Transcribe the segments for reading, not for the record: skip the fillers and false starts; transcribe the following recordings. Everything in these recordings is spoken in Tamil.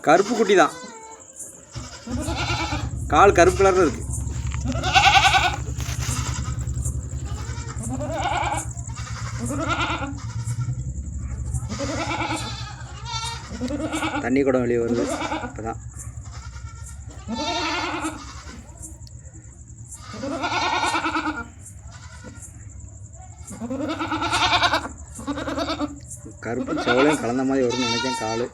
கருப்பு குட்டி தான், கால் கருப்பு கலர்ல இருக்கு. தண்ணி கூட வெளியே வருது இப்பதான். கருப்பு செவலையும் கலந்த மாதிரி வரும்னு நினைச்சேன் காலு.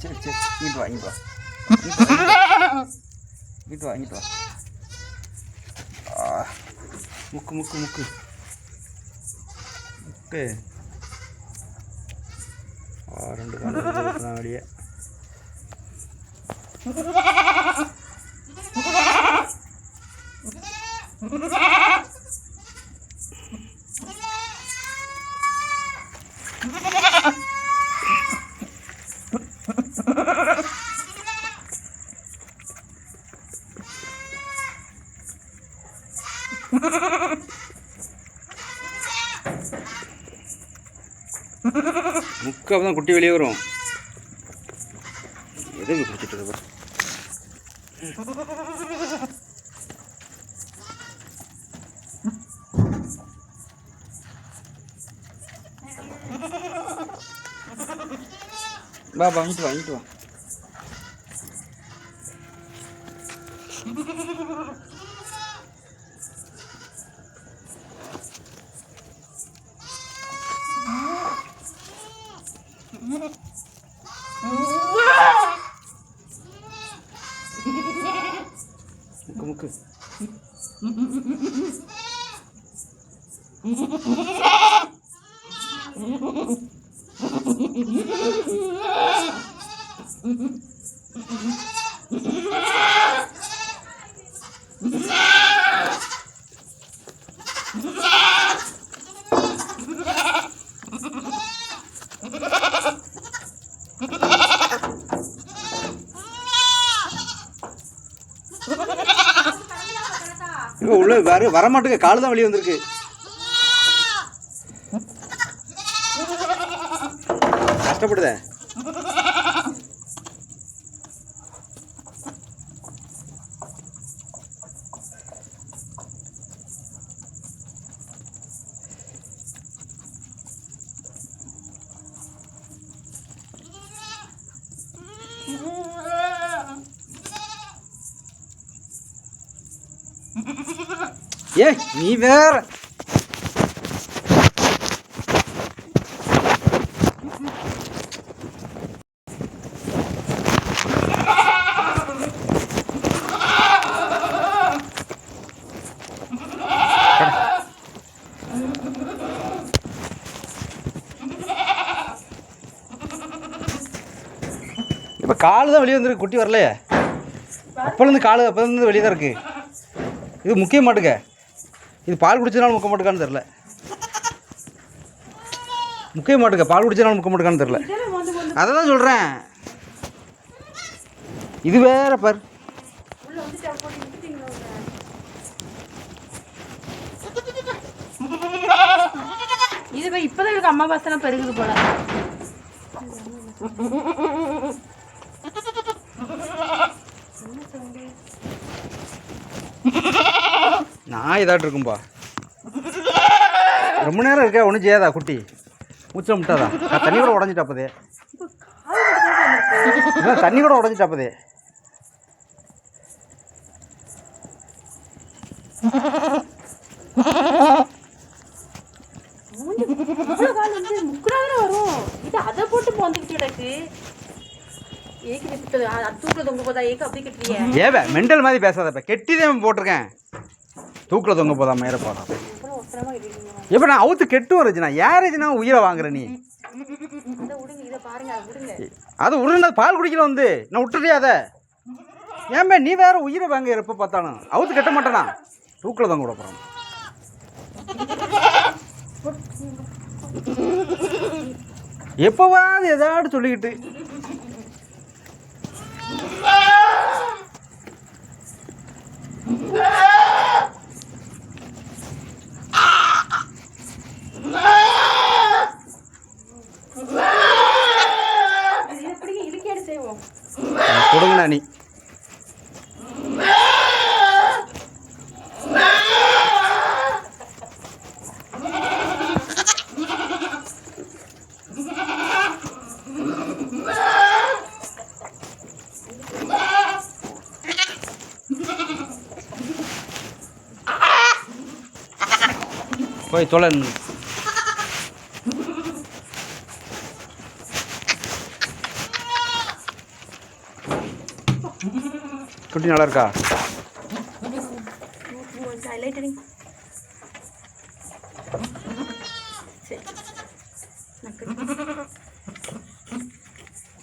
சரி சரி, இங்கிட்டு வா இங்கிட்டு வா இங்கிட்டு வா இங்கிட்டு வா. முக்கு முக்கு முக்கு முக்கு. ரெண்டு காலம் வெளியே. முக்கு அப்பதான் குட்டி வெளியே வரும். எதை குடிச்சிட்டு இருக்க? வா வாங்கிட்டு வா வாங்கிட்டு வா. முக்கு உள்ள வேறு வரமாட்டுக்கு, காலு தான் வெளியே வந்திருக்கு. கஷ்டப்படுத. ஏ நீ வேற இப்போ காலு தான் வெளியே வந்துருக்கு, குட்டி வரலையே. அப்போலேருந்து காலு அப்போலேருந்து வெளியே தான் இருக்கு. இது முக்கிய மாட்டுக்க. இது பால் குடிச்சதுனால முக்க மாட்டுக்கான்னு தெரில. முக்கிய மாட்டுக்க பால் குடிச்சதுனால முக்க மாட்டுக்கான்னு தெரில. அதை தான் சொல்கிறேன். இது வேற பார். இது இப்போதான் எனக்கு அம்மா பாசனம் பெருகுது போல. நான் இதாட்டு இருக்கும்பா. ரொம்ப நேரம் இருக்கா, ஒன்றும் செய்யாதா குட்டி? மூச்சை முட்டாதா? தண்ணி கூட உடஞ்சிட்டாப்பதே. தண்ணி கூட உடஞ்சிட்டாப்பதே. வரும் இது அதை போட்டு போந்துக்கிட்டு கிடக்கு. தூக்கில் தொங்க போதா ஏக்கு அப்படி கட்டுறிய? ஏவே மெண்டல் மாதிரி பேசாதப்ப. கெட்டிதான் போட்டிருக்கேன். தூக்கில் தொங்க போதா மேலே போதா. எப்போ நான் அவுத்து கெட்டும் ரஜினா யார் ரஜினா உயிரை வாங்குற நீ அதை விடுங்க, இதை பாருங்க, அதை விடுங்க. அது உருண்டை பால் குடிக்கல வந்து நான் விட்டுறியா அதை ஏன்பா நீ வேற உயிரை வாங்க எப்போ பார்த்தாலும் அவுத்து கட்ட மாட்டேனா தூக்கில் தான் கூட போகிறேன் எப்போவாது ஏதாடு சொல்லிக்கிட்டு கொடுங்கண்ணா நீ போய் தொலை குட்டி நல்லா இருக்கா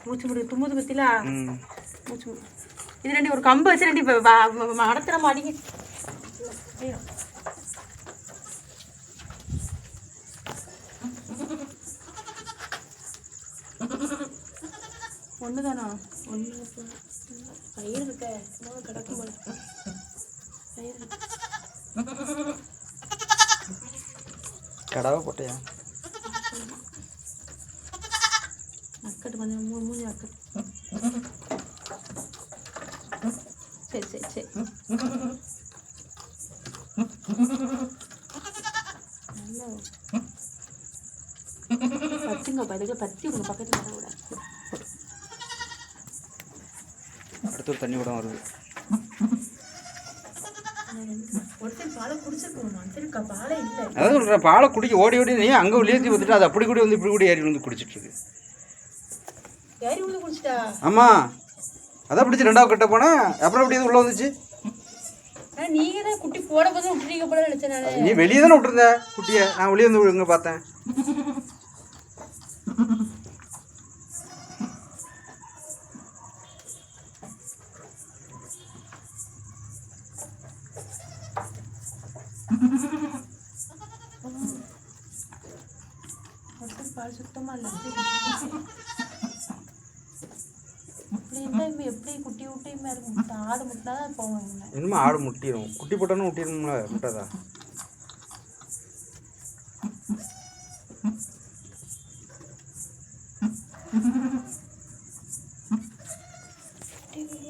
மூச்சு முடி தும்முது பத்திலா மூச்சு இது ரெண்டு ஒரு கம்பு வச்சு ரெண்டு மடத்துற மாடிங்க ஒன்று தானா ஒன்று பயிர் இருக்க கிடக்கும் போல பயிர் கடாவை போட்டியா அக்கட்டு பண்ண மூணு அக்கட்டு சரி சரி சரி நல்லா பத்துங்க பதில் பத்தி உங்கள் பக்கத்தில் வர விடாது அடுத்து ஒரு தண்ணி கூட வருது அதான் சொல்கிறேன் பாலை குடிக்க ஓடி ஓடி நீ அங்கே விளையாத்தி வந்துட்டு அது அப்படி கூட வந்து இப்படி கூட ஏறி வந்து குடிச்சிட்டு இருக்கு ஆமாம் அதான் பிடிச்சி ரெண்டாவது கட்ட போனேன் அப்புறம் அப்படி உள்ளே வந்துச்சு நீங்க தான் குட்டி போட போது விட்டுறீங்க போல நினைச்சேன் நீ வெளியே தானே விட்டுருந்த குட்டியை நான் வெளியே வந்து இங்கே பார்த்தேன் பால் சுத்தமா இல்லை எப்படி குட்டி விட்டு ஆடு முட்டினா தான் போவாங்க இன்னும் ஆடு முட்டிடும் குட்டி போட்டாலும் முட்டிடும்ல முட்டாதா